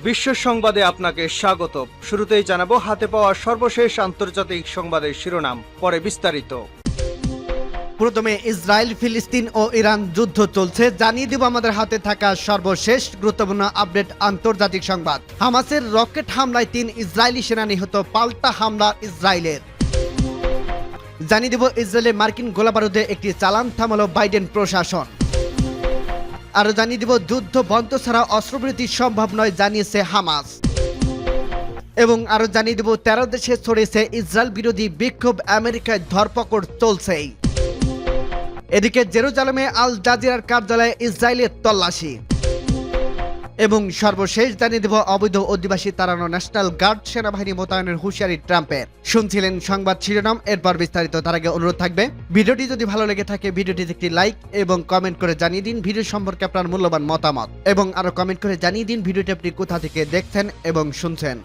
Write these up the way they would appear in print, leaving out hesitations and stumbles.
বিশ্ব সংবাদে আপনাকে স্বাগত। শুরুতেই জানাবো হাতে পাওয়া সর্বশেষ আন্তর্জাতিক সংবাদের শিরোনাম, পরে বিস্তারিত। প্রথমে ইসরায়েল, ফিলিস্তিন ও ইরান যুদ্ধ চলছে, জানিয়ে দেব আমাদের হাতে থাকা সর্বশেষ গুরুত্বপূর্ণ আপডেট আন্তর্জাতিক সংবাদ। হামাসের রকেট হামলায় 3 ইসরায়েলি সেনা নিহত, পাল্টা হামলা ইসরায়েলের। জানিয়ে দেব ইসরায়েলে মার্কিন গোলাবারুদে একটি চালান থামালো বাইডেন প্রশাসন। আরো জানিয়ে দেব যুদ্ধ বন্ধ ছাড়া অস্ত্রবিরতি সম্ভব নয়, জানিয়েছে হামাস। এবং আরো জানিয়ে দেব 13 দেশে ছড়িয়েছে ইসরায়েল বিরোধী বিক্ষোভ, আমেরিকায় ধরপকড় চলছেই। এদিকে জেরুজালেমে আল জাজিরার কার্যালয়ে ইসরায়েলের তল্লাশি। এবং সর্বশেষ জানিয়ে দেব অবৈধ অধিবাসী তাড়ানো ন্যাশনাল গার্ড সেনাবাহিনী মোতায়েনের হুঁশিয়ারি ট্রাম্পের। শুনছিলেন সংবাদ শিরোনাম, এরপর বিস্তারিত। তার আগে অনুরোধ থাকবে, ভিডিওটি যদি ভালো লেগে থাকে ভিডিওটিতে একটি লাইক এবং কমেন্ট করে জানিয়ে দিন ভিডিও সম্পর্কে আপনার মূল্যবান মতামত, এবং আরো কমেন্ট করে জানিয়ে দিন ভিডিওটি আপনি কোথা থেকে দেখছেন এবং শুনছেন।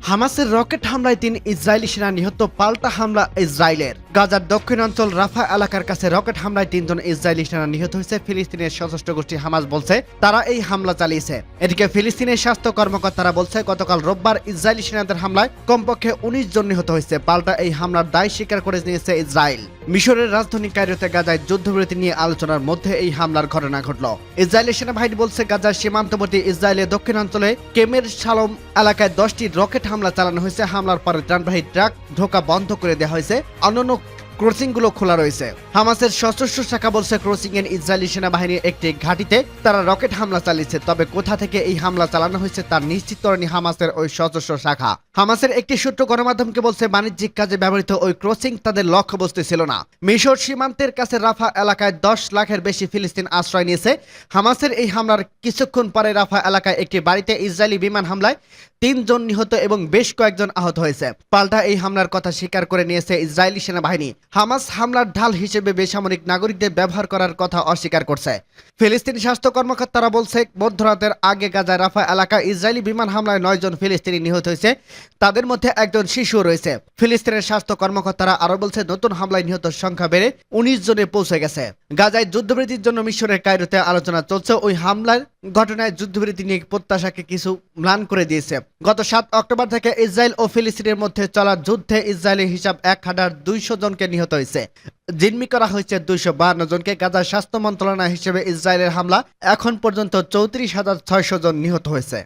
হামাসের রকেট হামলায় 3 ইসরায়েলি সেনা নিহত, পাল্টা হামলা ইসরায়েলের। গাজার দক্ষিণাঞ্চল রাফা এলাকার কাছে রকেট হামলায় 3 জন ইসরায়েলি সেনা নিহত হয়েছে। ফিলিস্তিনের সশস্ত্র গোষ্ঠী হামাস বলছে তারা এই হামলা চালিয়েছে। এদিকে ফিলিস্তিনের স্বাস্থ্য কর্মকর্তারা বলছে গতকাল রোববার ইসরায়েলি সেনাদের হামলায় কমপক্ষে 19 জন নিহত হয়েছে। পাল্টা এই হামলার দায় স্বীকার করে নিয়েছে ইসরায়েল। মিশরের রাজধানী কায়রোতে গাজায় যুদ্ধবিরতি নিয়ে আলোচনার মধ্যে এই হামলার ঘটনা ঘটল। ইসরায়েলি সেনাবাহিনী বলছে গাজার সীমান্তবর্তী ইসরায়েলের দক্ষিণাঞ্চলে কেমের শালম এলাকায় 10টি রকেট হামলা চালানো হয়েছে। হামলার পরে ত্রাণবাহী ট্রাক ঢোকা বন্ধ করে দেওয়া হয়েছে, অন্যান্য ক্রসিংগুলো খোলা রয়েছে। হামাসের সশস্ত্র শাখা বলছে ক্রসিং এর ইসরায়েলি সেনাবাহিনীর একটি ঘাঁটিতে তারা রকেট হামলা চালিয়েছে, তবে কোথা থেকে এই হামলা চালানো হয়েছে তার নিশ্চিত করেনি হামাসের ওই সশস্ত্র শাখা। হামাসের একটি সূত্র গণমাধ্যমকে বলছে বাণিজ্যিক কাজে ব্যবহৃত ওই ক্রসিং তাদের লক্ষ্যবস্তু ছিল না। মিশর সীমান্তের কাছে রাফা এলাকায় 10 লাখের বেশি ফিলিস্তিন আশ্রয় নিয়েছে। হামাসের এই হামলার কিছুক্ষণ পরে রাফা এলাকায় একটি বাড়িতে ইসরায়েলি বিমান হামলায় 3 জন নিহত এবং বেশ কয়েকজন আহত হয়েছে। পাল্টা এই হামলার কথা স্বীকার করে নিয়েছে ইসরায়েলি সেনাবাহিনী। হামাস হামলার ঢাল হিসেবে বেসামরিক নাগরিকদের ব্যবহার করার কথা অস্বীকার করছে। ফিলিস্তিনি স্বাস্থ্য কর্মকর্তারা বলছে মধ্যরাতের আগে গাজায় রাফা এলাকায় ইসরায়েলি বিমান হামলায় 9 জন ফিলিস্তিনি নিহত হয়েছে, তাদের মধ্যে একজন শিশু রয়েছে। ফিলিস্তিনের স্বাস্থ্য কর্মকর্তারা আরো বলছে নতুন হামলায় নিহতের সংখ্যা বেড়ে 19 জনে পৌঁছে গেছে। গাজায় যুদ্ধবিরতির জন্য মিশরের কায়রোতে আলোচনা চলছে। ওই হামলার ঘটনায় যুদ্ধবিরতি নিয়ে প্রত্যাশাকে কিছু ম্লান করে দিয়েছে। গত 7 অক্টোবর থেকে ইসরায়েল ও ফিলিস্তিনের মধ্যে চলা যুদ্ধে ইসরায়েলের হিসাব 1200 জনকে নিহত হয়েছে, জিম্মি করা হয়েছে 252 জনকে। গাজার স্বাস্থ্য মন্ত্রণালয় হিসেবে ইসরায়েলের হামলা এখন পর্যন্ত 34,600 জন নিহত হয়েছে।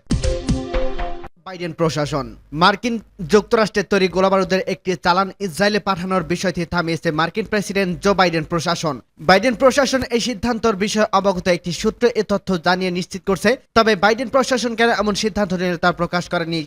বাইডেন প্রশাসন মার্কিন যুক্তরাষ্ট্রের তৈরি গোলাবারুদের একটি চালান ইসরায়েলে পাঠানোর বিষয়টি থামিয়েছে মার্কিন প্রেসিডেন্ট জো বাইডেন প্রশাসন। বাইডেন প্রশাসন এই সিদ্ধান্তের বিষয়ে অবগত একটি সূত্র এ তথ্য জানিয়ে নিশ্চিত করছে, তবে বাইডেন প্রশাসন কেন এমন সিদ্ধান্ত নিল তা প্রকাশ করেনি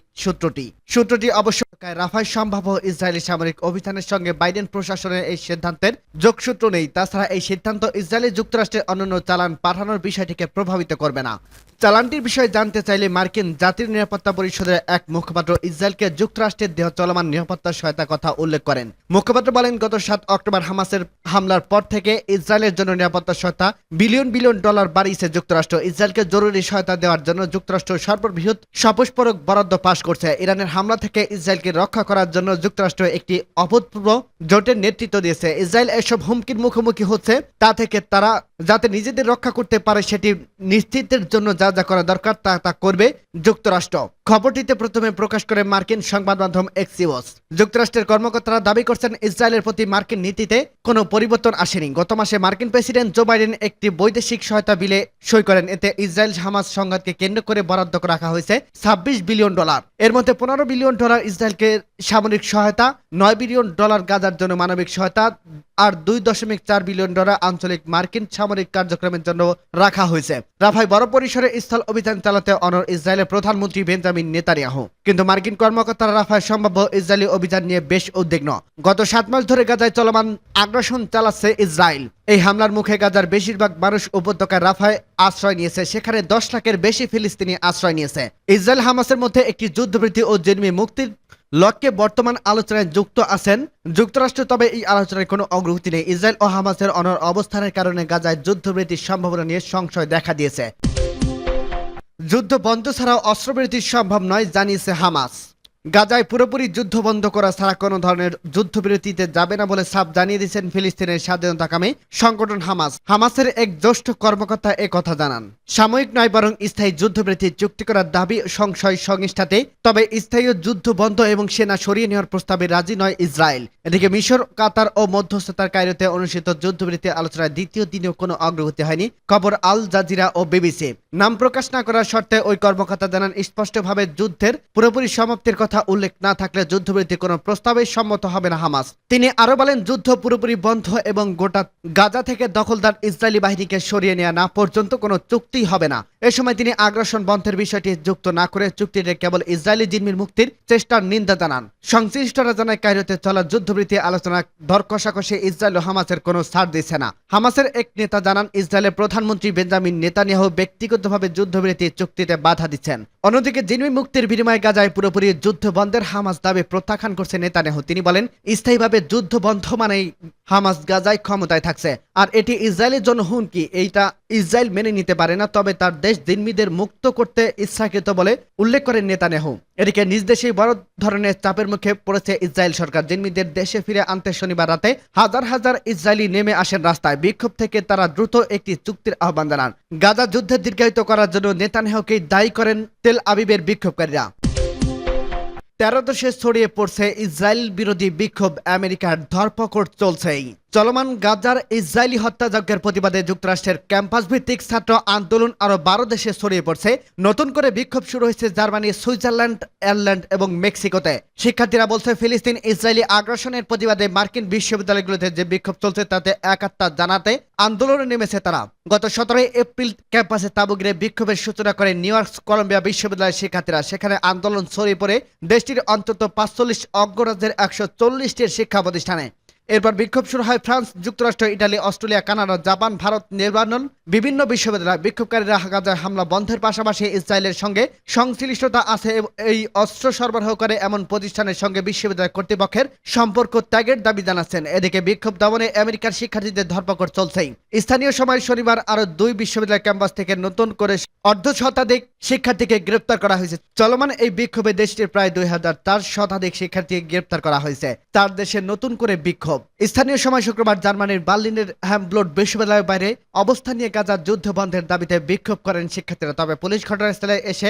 সূত্রটি অবশ্য রাফায় সম্ভাব্য ইসরায়েলি সামরিক অভিযানের সঙ্গে বাইডেন প্রশাসনের এই সিদ্ধান্তের যোগসূত্র নেই। তাছাড়া এই সিদ্ধান্ত ইসরায়েলি যুক্তরাষ্ট্রের অন্যান্য চালান পাঠানোর বিষয়টিকে প্রভাবিত করবে না। চালানটির বিষয়ে জানতে চাইলে মার্কিন জাতীয় নিরাপত্তা পরিষদের এক মুখপাত্র ইসরায়েলকে যুক্তরাষ্ট্রের দেহ চলমান নিরাপত্তা সহায়তার কথা উল্লেখ করেন। মুখপাত্র বলেন গত 7 অক্টোবর হামাসের হামলার পর থেকে ইসরায়েলের জন্য নিরাপত্তা সহায়তা বিলিয়ন ডলার বাড়িয়েছে যুক্তরাষ্ট্র। ইসরায়েলকে জরুরি সহায়তা দেওয়ার জন্য যুক্তরাষ্ট্র সর্ববৃহৎ সপুষ্পক বরাদ্দ পাশ করছে। ইরানের হামলা থেকে ইসরায়েলকে রক্ষা করার জন্য যুক্তরাষ্ট্র একটি অভূতপূর্ব জোটের নেতৃত্ব দিয়েছে। ইসরায়েল এসব হুমকির মুখোমুখি হচ্ছে, তা থেকে তারা যাতে নিজেদের রক্ষা করতে পারে সেটি নিশ্চিতের জন্য যা যা করা দরকার তা করবে যুক্তরাষ্ট্র। খবরটিতে প্রথমে প্রকাশ করে মার্কিন সংবাদ মাধ্যম এক্সিওস। যুক্তরাষ্ট্রের কর্মকর্তারা দাবি করছেন ইসরায়েলের প্রতি মার্কিন নীতিতে কোনো পরিবর্তন আসেনি। গত মাসে মার্কিন প্রেসিডেন্ট জো বাইডেন একটি বৈদেশিক সহায়তা বিলে সই করেন। এতে ইসরায়েল হামাস সংঘাতকে কেন্দ্র করে বরাদ্দ রাখা হয়েছে 26 বিলিয়ন ডলার। এর মধ্যে 15 বিলিয়ন ডলার ইসরায়েলকে সামরিক সহায়তা, 9 বিলিয়ন ডলার গাজার জন্য মানবিক সহায়তা আর 2.4 বিলিয়ন ডলার আঞ্চলিক মার্কিন সামরিক কার্যক্রমের জন্য রাখা হয়েছে। রাফায় বড় পরিসরে স্থল অভিযান চালাতে অনড় ইসরায়েলের প্রধানমন্ত্রী বেঞ্জামিন নেতানিয়াহু। কিন্তু মার্কিন কর্মকর্তারা রাফায় সম্ভাব্য ইসরায়েলি অভিযান নিয়ে বেশ উদ্বিগ্ন। গত 7 মাস ধরে গাজায় চলমান আগ্রাসন চালাচ্ছে ইসরায়েল। এই হামলার মুখে গাজার বেশিরভাগ মানুষ উপত্যকায় রাফায় আশ্রয় নিয়েছে, সেখানে 10 লাখের বেশি ফিলিস্তিনি আশ্রয় নিয়েছে। ইসরায়েল হামাসের মধ্যে একটি যুদ্ধবৃত্তি ও জিম্মি মুক্তির লক্ষ্যে বর্তমান আলোচনায় যুক্ত আছেন যুক্তরাষ্ট্র, তবে এই আলোচনায় কোনো অগ্রগতি নেই। ইসরায়েল ও হামাসের অনড় অবস্থানের কারণে গাজায় যুদ্ধবৃত্তির সম্ভাবনা নিয়ে সংশয় দেখা দিয়েছে। যুদ্ধ বন্ধ ছাড়াও অস্ত্রবিরতি সম্ভব নয়, জানিয়েছে হামাস। গাজায় পুরোপুরি যুদ্ধ বন্ধ করা ছাড়া কোনো ধরনের যুদ্ধবিরতিতে যাবে না বলে সাফ জানিয়ে দিয়েছেন ফিলিস্তিনের স্বাধীনতাকামী সংগঠন হামাসের এক জ্যেষ্ঠ কর্মকর্তা কথা জানান। সাময়িক নয় বরং স্থায়ী যুদ্ধবিরতি চুক্তি করার দাবি সংশয় সংস্থাতে, তবে স্থায়ী যুদ্ধ বন্ধ এবং সেনা সরিয়ে নেওয়ার প্রস্তাবে রাজি নয় ইসরায়েল। এদিকে মিশর, কাতার ও মধ্যস্থতার কায়রোতে অনুষ্ঠিত যুদ্ধবিরতি আলোচনার দ্বিতীয় দিনেও কোনো অগ্রগতি হয়নি। খবর আল জাজিরা ও বিবিসি। নাম প্রকাশ না করার শর্তে ওই কর্মকর্তা জানান, স্পষ্টভাবে যুদ্ধের পুরোপুরি সমাপ্তির কথা উল্লেখ না থাকলে যুদ্ধবিরতি কোনো প্রস্তাবে সম্মত হবে না হামাস। তিনি আরো বলেন, যুদ্ধ পুরোপুরি বন্ধ এবং গোটা গাজা থেকে দখলদার ইসরায়েলি বাহিনীকে সরিয়ে নেওয়া না পর্যন্ত কোনো চুক্তি হবে না। এ সময় তিনি আগ্রাসন বন্ধের বিষয়টি যুক্ত না করে চুক্তিতে কেবল ইসরায়েলি জিম্মির মুক্তির চেষ্টার নিন্দা জানান। সংশ্লিষ্টরা জানায়, কায়রোতে চলা যুদ্ধবিরতি আলোচনা দর কষাকষি ইসরায়েল ও হামাসের কোনো ছাড় দিচ্ছে না। হামাসের এক নেতা জানান, ইসরায়েলের প্রধানমন্ত্রী বেঞ্জামিন নেতানিয়াহু ব্যক্তিগতভাবে যুদ্ধবিরতি চুক্তিতে বাধা দিচ্ছেন। অন্যদিকে জিম্মি মুক্তির বিনিময়ে গাজায় পুরোপুরি যুদ্ধ বন্ধের হামাস দাবি প্রত্যাখ্যান করছে নেতানিয়াহু। তিনি বলেন, স্থায়ীভাবে যুদ্ধ বন্ধ মানেই হামাস গাজায় ক্ষমতায় থাকছে, আর এটি ইসরায়েলের জন্য হুমকি। এইটা ইসরায়েল মেনে নিতে পারে না, তবে তার দেশ জিম্মিদের মুক্ত করতে ইচ্ছাকৃত বলে উল্লেখ করেন নেতানিয়াহু। এদিকে নিজ দেশেই বড় ধরনের চাপের মুখে পড়েছে ইসরায়েল সরকার। জিম্মিদের দেশে ফিরে আনতে শনিবার রাতে হাজার হাজার ইসরায়েলি নেমে আসেন রাস্তায়। বিক্ষোভ থেকে তারা দ্রুত একটি চুক্তির আহ্বান জানান। গাজা যুদ্ধের দীর্ঘায়িত করার জন্য নেতানিয়াহুকেই দায়ী করেন তেল আবিবের বিক্ষোভকারীরা। 13 দেশে ছড়িয়ে পড়ছে ইসরায়েল বিরোধী বিক্ষোভ, আমেরিকার ধরপকড় চলছেই। চলমান গাজার ইসরায়েলি হত্যাযজ্ঞের প্রতিবাদে যুক্তরাষ্ট্রের ক্যাম্পাস ভিত্তিক ছাত্র আন্দোলন আরো 12 দেশে ছড়িয়ে পড়ছে। নতুন করে বিক্ষোভ শুরু হয়েছে জার্মানি, সুইজারল্যান্ড, আয়ারল্যান্ড এবং মেক্সিকোতে। শিক্ষার্থীরা বলছে, ফিলিস্তিন ইসরায়েলি আগ্রাসনের প্রতিবাদে মার্কিন বিশ্ববিদ্যালয়গুলোতে যে বিক্ষোভ চলছে তাতে একাত্মতা জানাতে আন্দোলনে নেমেছে তারা। গত 17 এপ্রিল ক্যাম্পাসে তাঁবু ঘিরে বিক্ষোভের সূচনা করে নিউ ইয়র্ক কলম্বিয়া বিশ্ববিদ্যালয়ের শিক্ষার্থীরা। সেখানে আন্দোলন ছড়িয়ে পড়ে দেশটির অন্তত 45 অঙ্গরাজ্যের 140টির শিক্ষা প্রতিষ্ঠানে। এরপর বিক্ষোভ শুরু হয় ফ্রান্স, যুক্তরাষ্ট্র, Italy, Australia, Canada, Japan, Bharat, Lebanon বিভিন্ন বিশ্ববিদ্যালয়। বিক্ষোভকারীরা গাজায় হামলা বন্ধের পাশাপাশি ইসরায়েলের সঙ্গে সংশ্লিষ্টতা আছে এই অস্ত্র সরবরাহ করে এমন প্রতিষ্ঠানের সঙ্গে বিশ্ববিদ্যালয় কর্তৃপক্ষের সম্পর্ক ত্যাগের দাবি জানাচ্ছেন। এদিকে বিক্ষোভ দমনে আমেরিকার শিক্ষার্থীদের ধরপকড় চলছেই। স্থানীয় সময় শনিবার আরো 2 বিশ্ববিদ্যালয় ক্যাম্পাস থেকে নতুন করে অর্ধশতাধিক শিক্ষার্থীকে গ্রেপ্তার করা হয়েছে। চলমান এই বিক্ষোভে দেশটির প্রায় 2004 শতাধিক শিক্ষার্থীকে গ্রেপ্তার করা হয়েছে। 4 দেশে নতুন করে বিক্ষোভ। স্থানীয় সময় শুক্রবার জার্মানির বার্লিনের হ্যামব্লোড বিশ্ববিদ্যালয়ের বাইরে অবস্থান নিয়ে গাজার যুদ্ধ বন্ধের দাবিতে বিক্ষোভ করেন শিক্ষার্থীরা। তবে পুলিশ ঘটনাস্থলে এসে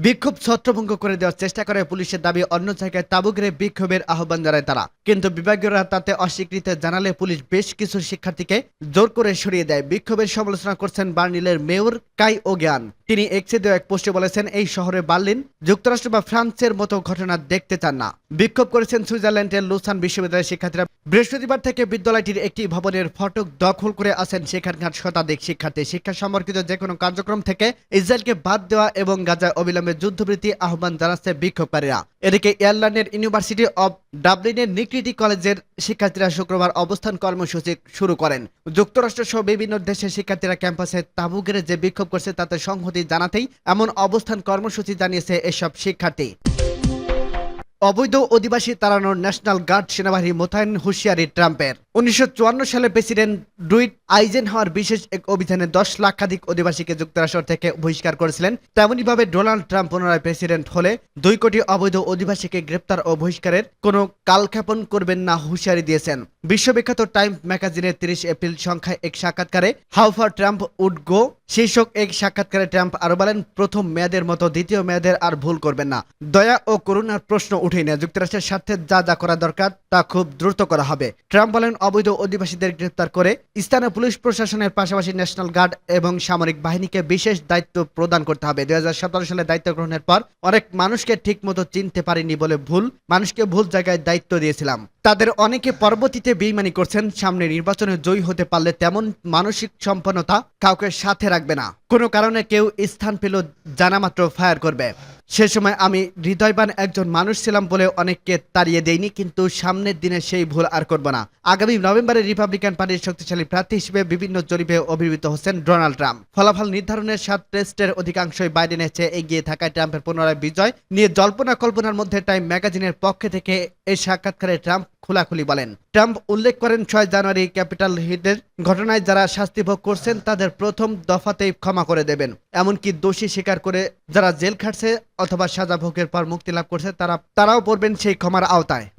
বিক্ষোভ ছত্রভঙ্গ করে দেওয়ার চেষ্টা করে। পুলিশের দাবি, অন্য জায়গায় তাঁবু ঘিরে বিক্ষোভের আহ্বান জানায় তারা, কিন্তু বিভাগীয়রা তাতে অস্বীকৃতি জানালে পুলিশ বেশ কিছু শিক্ষার্থীকে জোর করে সরিয়ে দেয়। বিক্ষোভের সমালোচনা করছেন বার্লিনের মেয়র কাই ওগ্যান। তিনি এক্সে দেওয়া এক পোস্টে বলেছেন, এই শহরে বার্লিন যুক্তরাষ্ট্র বা ফ্রান্সের মতো ঘটনা দেখতে চান না। বিক্ষোভ করেছেন সুইজারল্যান্ডের লুসান বিশ্ববিদ্যালয়ের শিক্ষার্থীরা। বৃহস্পতিবার থেকে বিদ্যালয়টির একটি ভবনের ফটক দখল করে আছেন সেখানকার শতাধিক শিক্ষার্থী। শিক্ষা সম্পর্কিত যে কোনো কার্যক্রম থেকে ইসরায়েলকে বাদ দেওয়া এবং গাজায় অবিলম্বে যুদ্ধবৃত্তি আহ্বান জানাচ্ছে বিক্ষোভকারীরা। এদিকে আয়ারল্যান্ডের ইউনিভার্সিটি অব ডাবলিনের নিক্রিটি কলেজের শিক্ষার্থীরা শুক্রবার অবস্থান কর্মসূচি শুরু করেন। যুক্তরাষ্ট্র সহ বিভিন্ন দেশের শিক্ষার্থীরা ক্যাম্পাসে তাঁবু ঘিরে যে বিক্ষোভ করছে তাতে সংহতি জানাতেই এমন অবস্থান কর্মসূচি জানিয়েছে এসব শিক্ষার্থী। অবৈধ অধিবাসী তাড়ানোর ন্যাশনাল গার্ড সেনাবাহিনী মোতায়েন হুঁশিয়ারি ট্রাম্পের। 1954 সালে প্রেসিডেন্ট ডুইট আইজেনহাওয়ার বিশেষ এক অভিযানে 10 লাখাধিক অধিবাসীকে যুক্তরাষ্ট্র থেকে বহিষ্কার করেছিলেন। তেমনিভাবে ডোনাল্ড ট্রাম্প পুনরায় প্রেসিডেন্ট হলে 2 কোটি অবৈধ অধিবাসীকে গ্রেপ্তার ও বহিষ্কারের কোনো কালক্ষেপণ করবেন না হুঁশিয়ারি দিয়েছেন। বিশ্ববিখ্যাত টাইম ম্যাগাজিনের 30 এপ্রিল সংখ্যায় এক সাক্ষাৎকারে how far Trump would go শীর্ষক এক সাক্ষাৎকারে ট্রাম্প আরো বলেন, প্রথম মেয়াদের মতো দ্বিতীয় মেয়াদের আর ভুল করবেন না। দয়া ও করুণার প্রশ্ন উঠেই না। যুক্তরাষ্ট্রের স্বার্থে যা যা করা দরকার তা খুব দ্রুত করা হবে। ট্রাম্প বলেন, অবৈধ অধিবাসীদের গ্রেপ্তার করে স্থানীয় পুলিশ প্রশাসনের পাশাপাশি ন্যাশনাল গার্ড এবং সামরিক বাহিনীকে বিশেষ দায়িত্ব প্রদান করতে হবে। 2017 সালে দায়িত্ব গ্রহণের পর অনেক মানুষকে ঠিক মতো চিনতে পারিনি বলে মানুষকে ভুল জায়গায় দায়িত্ব দিয়েছিলাম। তাদের অনেকে পরবর্তীতে বেইমানি করছেন। সামনে নির্বাচনে জয়ী হতে পারলে তেমন মানসিক সম্পন্নতা কাউকে সাথে রাখবে না। কোনো কারণে কেউ স্থান পেল জানামাত্র ফায়ার করবে। সে সময় আমি হৃদয়বান একজন মানুষ ছিলাম বলে অনেককে তাড়িয়ে দেইনি, কিন্তু সামনের দিনে সেই ভুল আর করব না। আগামী নভেম্বরে রিপাবলিকান পার্টির শক্তিশালী প্রার্থী হিসেবে বিভিন্ন জরিপে অভিহিত হচ্ছেন ডোনাল্ড ট্রাম্প। ফলাফল নির্ধারণের 7 টেস্টের অধিকাংশই বাইডেনের চেয়ে এগিয়ে থাকায় ট্রাম্পের পুনরায় বিজয় নিয়ে জল্পনা কল্পনার মধ্যে টাইম ম্যাগাজিনের পক্ষ থেকে এই সাক্ষাৎকারে ট্রাম্প খোলাখুলি বলেন। ট্রাম্প উল্লেখ করেন 6 জানুয়ারি ক্যাপিটাল হিটের ঘটনায় যারা শাস্তি ভোগ করছেন তাদের প্রথম দফাতেই ক্ষমা করে দেবেন। এমনকি দোষী স্বীকার করে যারা জেল খাটছে অথবা সাজা ভোগের পর মুক্তি লাভ করছে তারাও পড়বেন সেই ক্ষমার আওতায়।